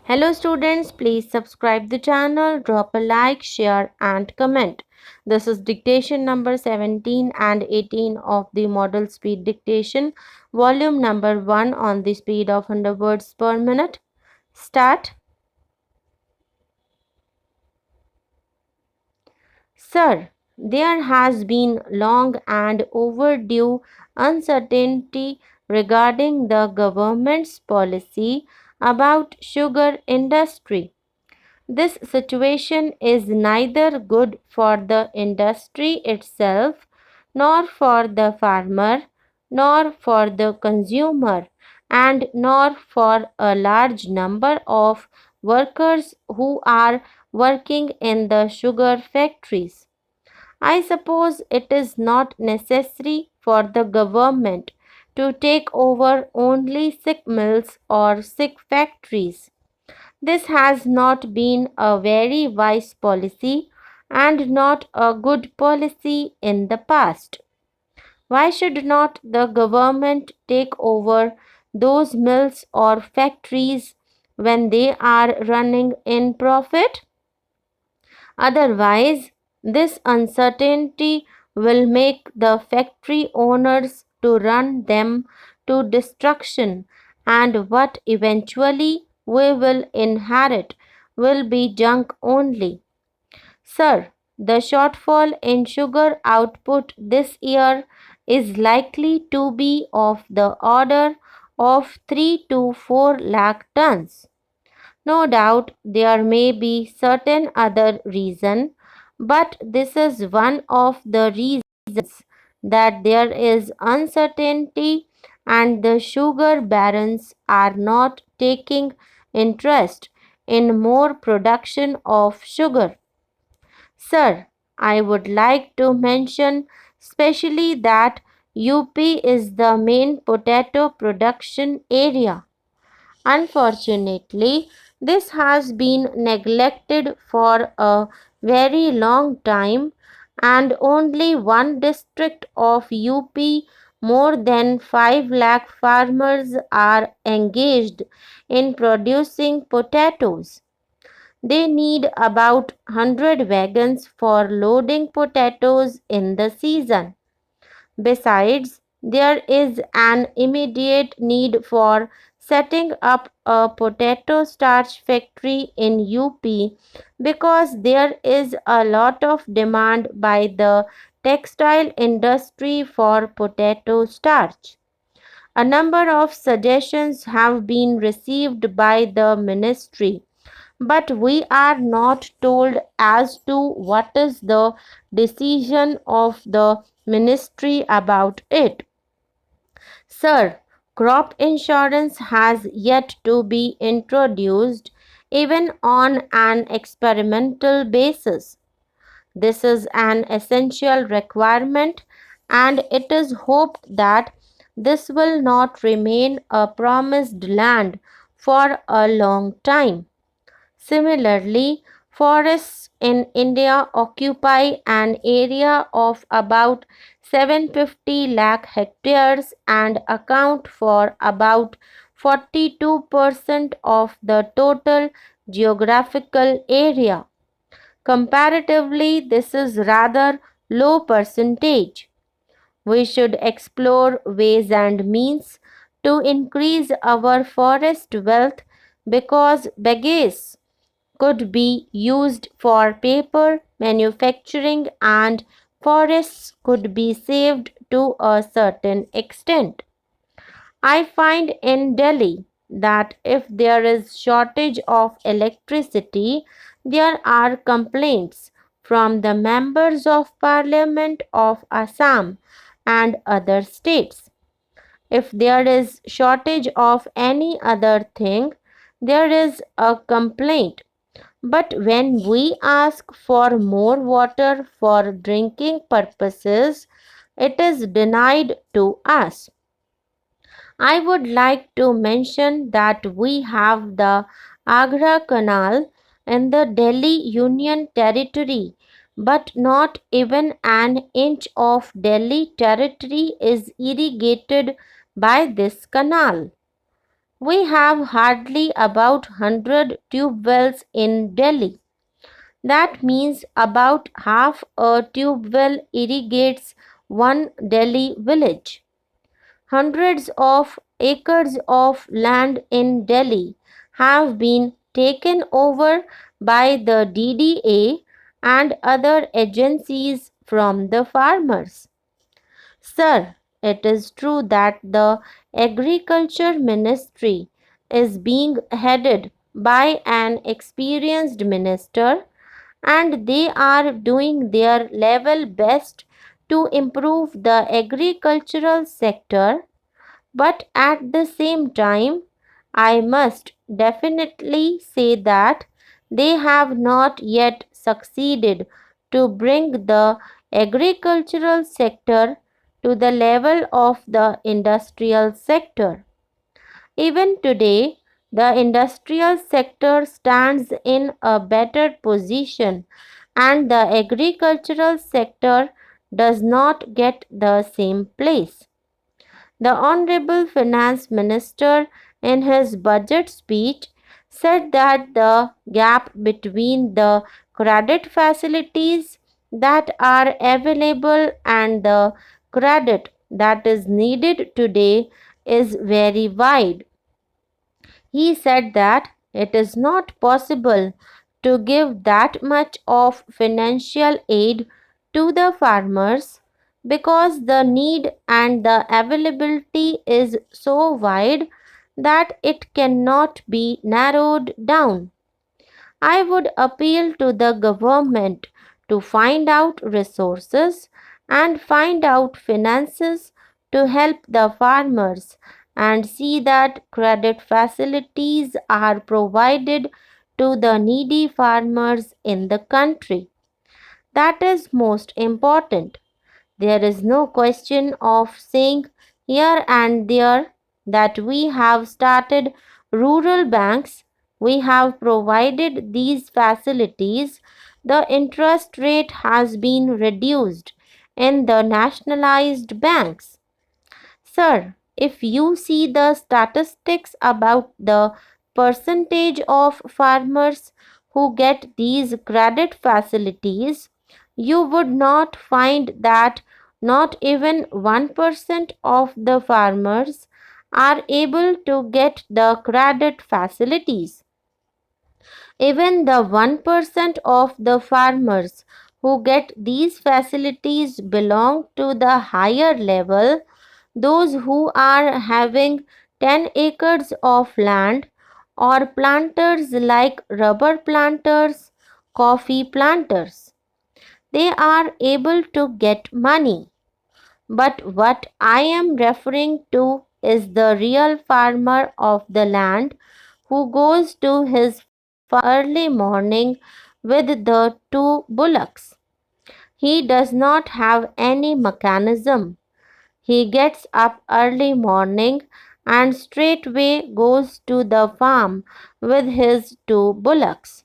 Hello students, please subscribe the channel, drop a like, share and comment. This is dictation number 17 and 18 of the model speed dictation, volume number 1 on the speed of 100 words per minute. Start. Sir, there has been long and overdue uncertainty regarding the government's policy about sugar industry. This situation is neither good for the industry itself, nor for the farmer, nor for the consumer, and nor for a large number of workers who are working in the sugar factories. I suppose it is not necessary for the government to take over only sick mills or sick factories. This has not been a very wise policy and not a good policy in the past. Why should not the government take over those mills or factories when they are running in profit? Otherwise, this uncertainty will make the factory owners to run them to destruction, and what eventually we will inherit will be junk only. Sir, the shortfall in sugar output this year is likely to be of the order of 3 to 4 lakh tons. No doubt there may be certain other reason, but this is one of the reasons that there is uncertainty and the sugar barons are not taking interest in more production of sugar. Sir, I would like to mention specially that UP is the main potato production area. Unfortunately, this has been neglected for a very long time, and only one district of UP, more than 5 lakh farmers are engaged in producing potatoes. They need about 100 wagons for loading potatoes in the season. Besides, there is an immediate need for setting up a potato starch factory in UP because there is a lot of demand by the textile industry for potato starch. A number of suggestions have been received by the ministry, but we are not told as to what is the decision of the ministry about it. Sir, crop insurance has yet to be introduced even on an experimental basis. This is an essential requirement, and it is hoped that this will not remain a promised land for a long time. Similarly, forests in India occupy an area of about 750 lakh hectares and account for about 42% of the total geographical area. Comparatively, this is rather low percentage. We should explore ways and means to increase our forest wealth because bagasse could be used for paper manufacturing and forests could be saved to a certain extent. I find in Delhi that if there is shortage of electricity, there are complaints from the members of parliament of Assam and other states. If there is shortage of any other thing, there is a complaint, but when we ask for more water for drinking purposes, it is denied to us. I would like to mention that we have the Agra Canal in the Delhi Union Territory, but not even an inch of Delhi territory is irrigated by this canal. We have hardly about 100 tube wells in Delhi. That means about half a tube well irrigates one Delhi village. Hundreds of acres of land in Delhi have been taken over by the DDA and other agencies from the farmers. Sir, it is true that the Agriculture Ministry is being headed by an experienced minister, and they are doing their level best to improve the agricultural sector, but at the same time, I must definitely say that they have not yet succeeded to bring the agricultural sector to the level of the industrial sector. Even today, the industrial sector stands in a better position, and the agricultural sector does not get the same place. The Honorable Finance Minister, in his budget speech, said that the gap between the credit facilities that are available and the credit that is needed today is very wide. He said that it is not possible to give that much of financial aid to the farmers because the need and the availability is so wide that it cannot be narrowed down. I would appeal to the government to find out resources and find out finances to help the farmers and see that credit facilities are provided to the needy farmers in the country. That is most important. There is no question of saying here and there that we have started rural banks. We have provided these facilities. The interest rate has been reduced in the nationalized banks. Sir, if you see the statistics about the percentage of farmers who get these credit facilities, you would not find that not even 1% of the farmers are able to get the credit facilities. Even the 1% of the farmers who get these facilities belong to the higher level, those who are having 10 acres of land, or planters like rubber planters, coffee planters. They are able to get money. But what I am referring to is the real farmer of the land who goes to his early morning with the two bullocks. He does not have any mechanism. He gets up early morning and straightway goes to the farm with his two bullocks.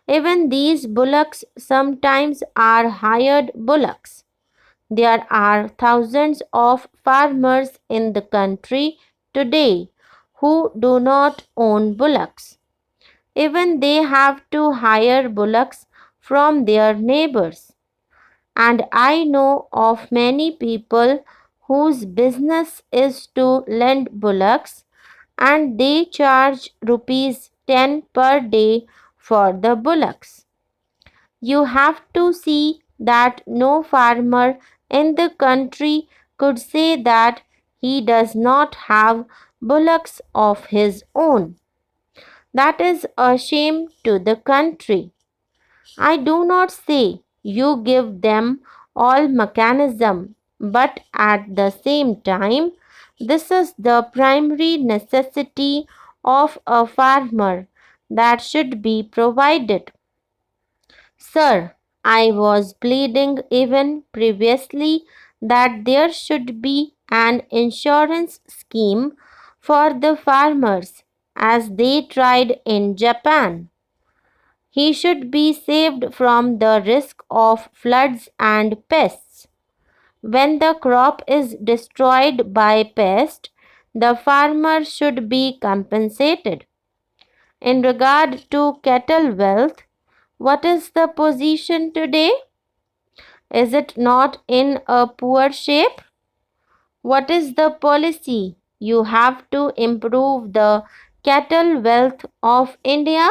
Even these bullocks sometimes are hired bullocks. There are thousands of farmers in the country today who do not own bullocks. Even they have to hire bullocks from their neighbors. And I know of many people whose business is to lend bullocks and they charge rupees 10 per day for the bullocks. You have to see that no farmer in the country could say that he does not have bullocks of his own. That is a shame to the country. I do not say you give them all mechanism, but at the same time, this is the primary necessity of a farmer that should be provided. Sir, I was pleading even previously that there should be an insurance scheme for the farmers as they tried in Japan. He should be saved from the risk of floods and pests. When the crop is destroyed by pest, The farmer should be compensated. In regard to cattle wealth, what is the position today? Is it not in a poor shape? What is the policy? You have to improve the cattle wealth of India.